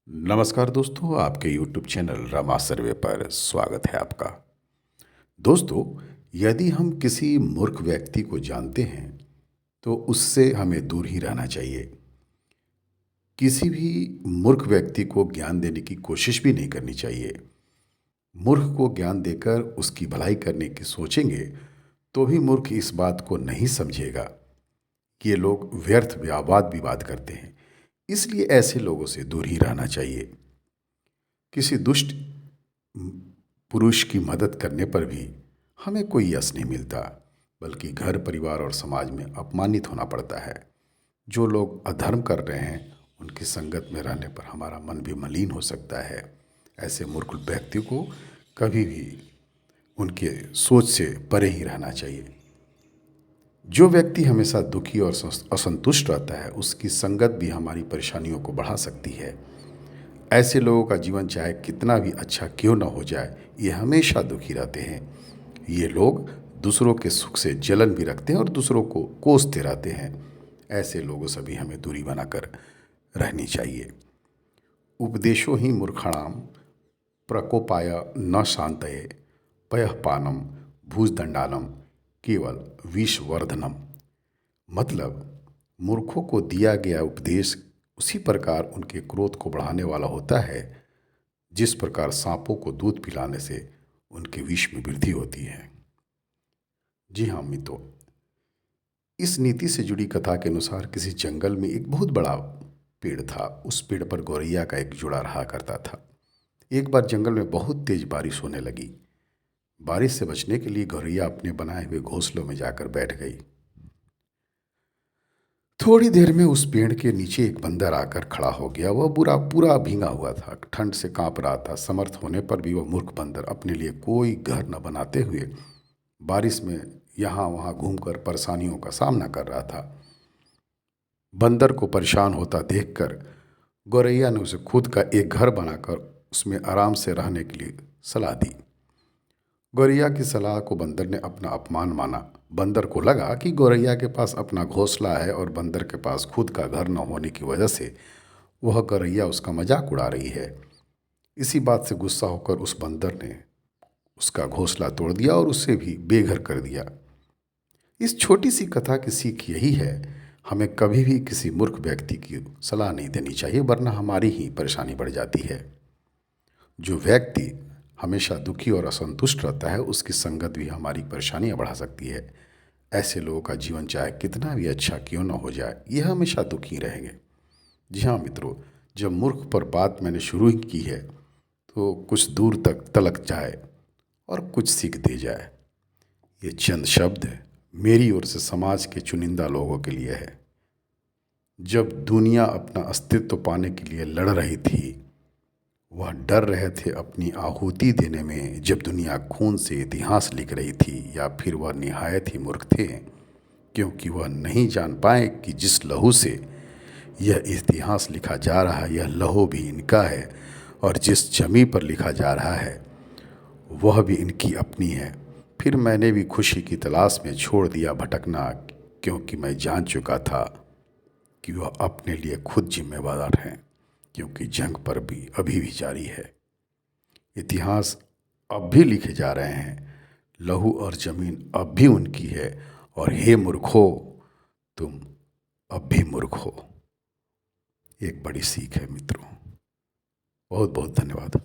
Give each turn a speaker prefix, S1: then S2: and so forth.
S1: नमस्कार दोस्तों, आपके YouTube चैनल रमा सर्वे पर स्वागत है आपका। दोस्तों, यदि हम किसी मूर्ख व्यक्ति को जानते हैं तो उससे हमें दूर ही रहना चाहिए। किसी भी मूर्ख व्यक्ति को ज्ञान देने की कोशिश भी नहीं करनी चाहिए। मूर्ख को ज्ञान देकर उसकी भलाई करने की सोचेंगे तो भी मूर्ख इस बात को नहीं समझेगा कि ये लोग व्यर्थ वाद विवाद करते हैं। इसलिए ऐसे लोगों से दूर ही रहना चाहिए। किसी दुष्ट पुरुष की मदद करने पर भी हमें कोई यश नहीं मिलता, बल्कि घर परिवार और समाज में अपमानित होना पड़ता है। जो लोग अधर्म कर रहे हैं उनकी संगत में रहने पर हमारा मन भी मलिन हो सकता है। ऐसे मूर्ख व्यक्ति को कभी भी उनके सोच से परे ही रहना चाहिए। जो व्यक्ति हमेशा दुखी और असंतुष्ट रहता है उसकी संगत भी हमारी परेशानियों को बढ़ा सकती है। ऐसे लोगों का जीवन चाहे कितना भी अच्छा क्यों ना हो जाए, ये हमेशा दुखी रहते हैं। ये लोग दूसरों के सुख से जलन भी रखते हैं और दूसरों को कोसते रहते हैं। ऐसे लोगों से भी हमें दूरी बनाकर रहनी चाहिए। उपदेशो ही मूर्खाणाम प्रकोपाय न शांतये पयःपानम भूजदंडानम केवल विषवर्धनम। मतलब, मूर्खों को दिया गया उपदेश उसी प्रकार उनके क्रोध को बढ़ाने वाला होता है जिस प्रकार सांपों को दूध पिलाने से उनके विष में वृद्धि होती है। जी हाँ मित्रों, इस नीति से जुड़ी कथा के अनुसार किसी जंगल में एक बहुत बड़ा पेड़ था। उस पेड़ पर गौरैया का एक जोड़ा रहा करता था। एक बार जंगल में बहुत तेज बारिश होने लगी। बारिश से बचने के लिए गौरैया अपने बनाए हुए घोंसलों में जाकर बैठ गई। थोड़ी देर में उस पेड़ के नीचे एक बंदर आकर खड़ा हो गया। वह पूरा भींगा हुआ था, ठंड से कांप रहा था। समर्थ होने पर भी वह मूर्ख बंदर अपने लिए कोई घर न बनाते हुए बारिश में यहाँ वहाँ घूमकर परेशानियों का सामना कर रहा था। बंदर को परेशान होता देखकर गौरैया ने उसे खुद का एक घर बनाकर उसमें आराम से रहने के लिए सलाह दी। गौरैया की सलाह को बंदर ने अपना अपमान माना। बंदर को लगा कि गौरैया के पास अपना घोंसला है और बंदर के पास खुद का घर न होने की वजह से वह गौरैया उसका मजाक उड़ा रही है। इसी बात से गुस्सा होकर उस बंदर ने उसका घोंसला तोड़ दिया और उसे भी बेघर कर दिया। इस छोटी सी कथा की सीख यही है, हमें कभी भी किसी मूर्ख व्यक्ति की सलाह नहीं देनी चाहिए, वरना हमारी ही परेशानी बढ़ जाती है। जो व्यक्ति हमेशा दुखी और असंतुष्ट रहता है उसकी संगत भी हमारी परेशानियां बढ़ा सकती है। ऐसे लोगों का जीवन चाहे कितना भी अच्छा क्यों ना हो जाए, यह हमेशा दुखी रहेंगे। जी हाँ मित्रों, जब मूर्ख पर बात मैंने शुरू ही की है तो कुछ दूर तक तलक जाए और कुछ सीख दे जाए। ये चंद शब्द मेरी ओर से समाज के चुनिंदा लोगों के लिए है। जब दुनिया अपना अस्तित्व पाने के लिए लड़ रही थी, वह डर रहे थे अपनी आहुति देने में। जब दुनिया खून से इतिहास लिख रही थी, या फिर वह निहायत ही मूर्ख थे, क्योंकि वह नहीं जान पाए कि जिस लहू से यह इतिहास लिखा जा रहा है, यह लहू भी इनका है, और जिस जमी पर लिखा जा रहा है वह भी इनकी अपनी है। फिर मैंने भी खुशी की तलाश में छोड़ दिया भटकना, क्योंकि मैं जान चुका था कि वह अपने लिए खुद जिम्मेवार हैं, क्योंकि जंग पर भी अभी भी जारी है। इतिहास अब भी लिखे जा रहे हैं। लहू और ज़मीन अब भी उनकी है। और हे मूर्खो, तुम अब भी मूर्ख हो। एक बड़ी सीख है मित्रों। बहुत बहुत धन्यवाद।